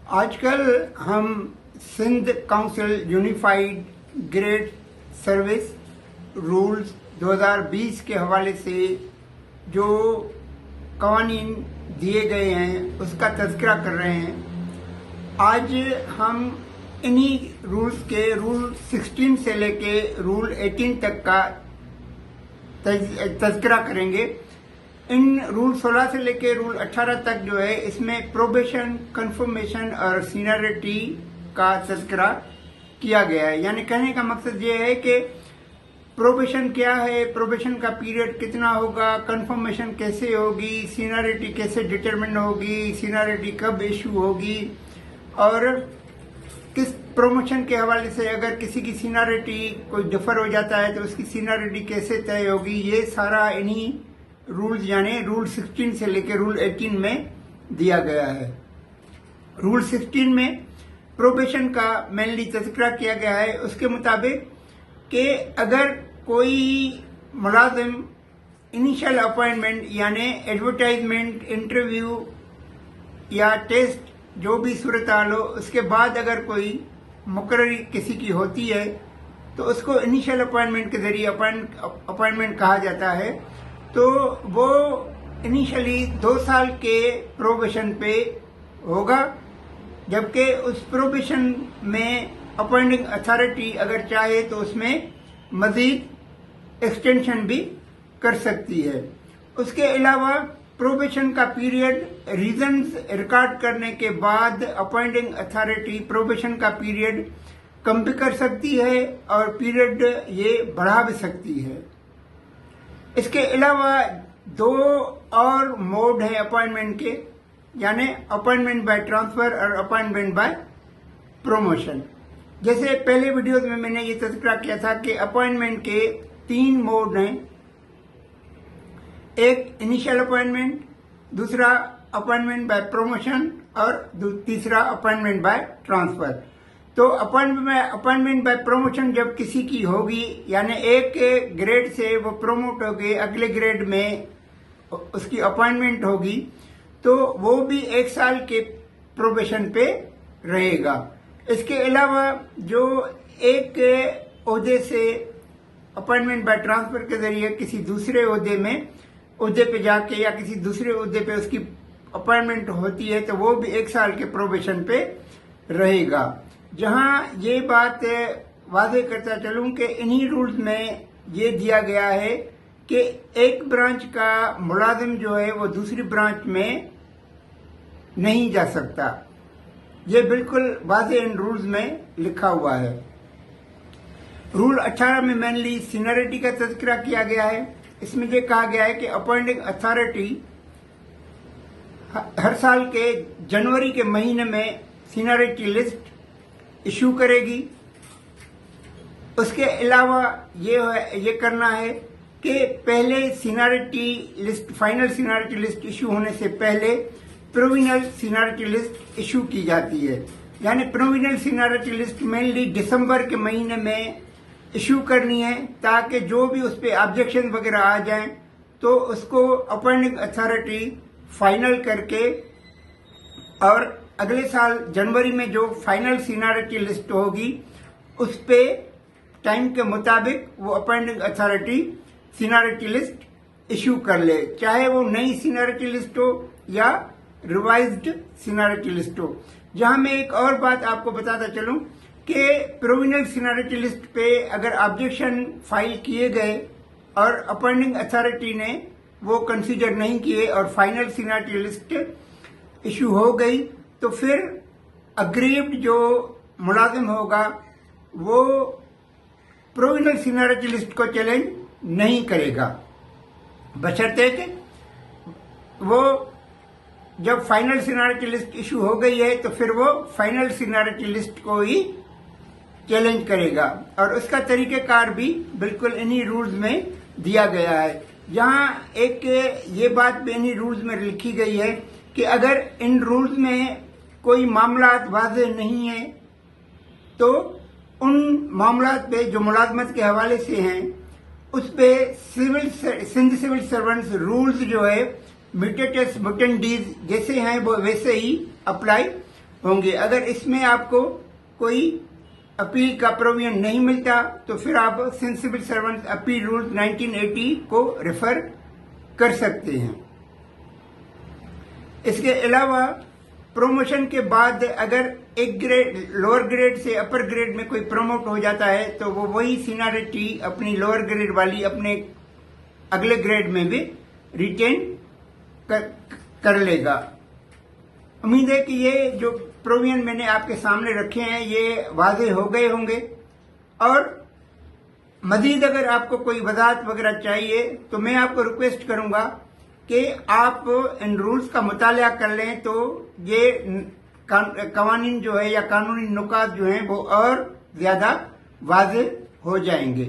आजकल हम Sindh council unified grade service rules 2020 के हवाले से जो कवानीन दिए गए हैं उसका तज़किरा कर रहे हैं। आज हम इन्हीं रूल्स के रूल 16 से लेके रूल 18 तक का तज़किरा करेंगे। इन रूल 16 से लेके रूल 18 तक जो है इसमें प्रोबेशन, कंफर्मेशन और सीनियरिटी का तज़किरा किया गया है। यानी कहने का मकसद ये है कि प्रोबेशन क्या है, प्रोबेशन का पीरियड कितना होगा, कंफर्मेशन कैसे होगी, सीनियरिटी कैसे डिटरमिन होगी, सीनियरिटी कब इशू होगी और किस प्रमोशन के हवाले से अगर किसी की सीनियरिटी कोई डिफर हो जाता है तो उसकी सीनियरिटी कैसे तय होगी, ये सारा इन्हीं रूल्स यानी रूल 16 से लेकर रूल 18 में दिया गया है। रूल 16 में प्रोबेशन का मेनली तज़किरा किया गया है। उसके मुताबिक कि अगर कोई मुलाजिम इनिशियल अपॉइंटमेंट यानी एडवर्टाइजमेंट, इंटरव्यू या टेस्ट जो भी सूरत हाल हो, उसके बाद अगर कोई मुकर्ररी किसी की होती है तो उसको इनिशियल अपॉइंटमेंट के जरिए अपॉइंटमेंट कहा जाता है। तो वो इनिशियली 2 साल के प्रोबेशन पे होगा, जबकि उस प्रोबेशन में अपॉइंटिंग अथॉरिटी अगर चाहे तो उसमें मजीद एक्सटेंशन भी कर सकती है। उसके अलावा प्रोबेशन का पीरियड रीजंस रिकॉर्ड करने के बाद अपॉइंटिंग अथॉरिटी प्रोबेशन का पीरियड कम भी कर सकती है और पीरियड ये बढ़ा भी सकती है। इसके अलावा 2 और मोड है अपॉइंटमेंट के, यानी अपॉइंटमेंट बाय ट्रांसफर और अपॉइंटमेंट बाय प्रमोशन। जैसे पहले वीडियोस में मैंने ये तज़किरा किया था कि अपॉइंटमेंट के 3 मोड हैं। एक इनिशियल अपॉइंटमेंट, दूसरा अपॉइंटमेंट बाय प्रमोशन और तीसरा अपॉइंटमेंट बाय ट्रांसफर। तो अपॉइंटमेंट बाय प्रमोशन जब किसी की होगी यानी एक ग्रेड से वो प्रमोट हो गए अगले ग्रेड में उसकी अपॉइंटमेंट होगी तो वो भी 1 साल के प्रोबेशन पे रहेगा। इसके अलावा जो एक ओहदे से अपॉइंटमेंट बाय ट्रांसफर के जरिए किसी दूसरे ओहदे पे जाके या किसी दूसरे ओहदे पे उसकी अपॉइंटमेंट होती है तो वो भी 1 साल के प्रोबेशन पे रहेगा। जहां ये बात वाज़ेह करता चलूं कि इन्हीं रूल्स में ये दिया गया है कि एक ब्रांच का मुलाजिम जो है वो दूसरी ब्रांच में नहीं जा सकता। ये बिल्कुल वाज़ेह इन रूल्स में लिखा हुआ है। रूल 18 में मेनली सीनियरिटी का तज़किरा किया गया है। इसमें ये कहा गया है कि अपॉइंटिंग अथॉरिटी हर साल के जनवरी के महीने में सीनियरिटी लिस्ट इशू करेगी। उसके अलावा ये करना है कि पहले seniority list, final seniority list issue होने से पहले प्रोविजनल सीनियरिटी लिस्ट इशू की जाती है। यानी प्रोविजनल सीनियरिटी लिस्ट मेनली दिसंबर के महीने में इशू करनी है ताकि जो भी उस पर ऑब्जेक्शन वगैरह आ जाएं तो उसको अपॉइंटिंग अथॉरिटी फाइनल करके और अगले साल जनवरी में जो फाइनल सीनियरिटी लिस्ट होगी उस पे टाइम के मुताबिक वो appointing authority seniority list issue कर ले, चाहे वो नई सीनियरिटी लिस्ट हो या रिवाइज्ड सीनियरिटी लिस्ट हो। जहां मैं एक और बात आपको बताता चलूं कि प्रोविजनल सीनियरिटी लिस्ट पे अगर ऑब्जेक्शन फाइल किए गए और अपॉइंटिंग अथॉरिटी ने वो कंसीडर नहीं किए और फाइनल सीनियरिटी लिस्ट इशू हो गई तो फिर अग्रीव्ड जो मुलाजिम होगा वो प्रोविजनल सीनियरिटी लिस्ट को चैलेंज नहीं करेगा, बशर्ते कि वो जब फाइनल सीनियरिटी लिस्ट इशू हो गई है तो फिर वो फाइनल सीनियरिटी लिस्ट को ही चैलेंज करेगा। और उसका तरीक़ेकार भी बिल्कुल इन्हीं रूल्स में दिया गया है। जहां एक ये बात भी इन्हीं रूल्स में लिखी गई है कि अगर इन रूल्स में कोई मामलात वाज़ेह नहीं है तो उन मामलात पे जो मुलाजमत के हवाले से हैं उस पे सिंध सिविल सर्वेंट्स रूल्स जो है म्यूटेटस मुटेंडीज जैसे हैं वो वैसे ही अप्लाई होंगे। अगर इसमें आपको कोई अपील का प्रोविजन नहीं मिलता तो फिर आप सिविल सर्वेंट अपील रूल 1980 को रेफर कर सकते हैं। इसके अलावा प्रमोशन के बाद अगर एक ग्रेड लोअर ग्रेड से अपर ग्रेड में कोई प्रमोट हो जाता है तो वो वही सीनियरिटी अपनी लोअर ग्रेड वाली अपने अगले ग्रेड में भी रिटेन कर लेगा। उम्मीद है कि ये जो प्रोविजन मैंने आपके सामने रखे हैं ये वाज़ेह हो गए होंगे, और मजीद अगर आपको कोई वजाहत वगैरह चाहिए तो मैं आपको रिक्वेस्ट करूंगा कि आप इन रूल्स का मुताला कर लें, तो ये कवानीन जो है या कानूनी नुकात जो हैं वो और ज्यादा वाज़ेह हो जाएंगे।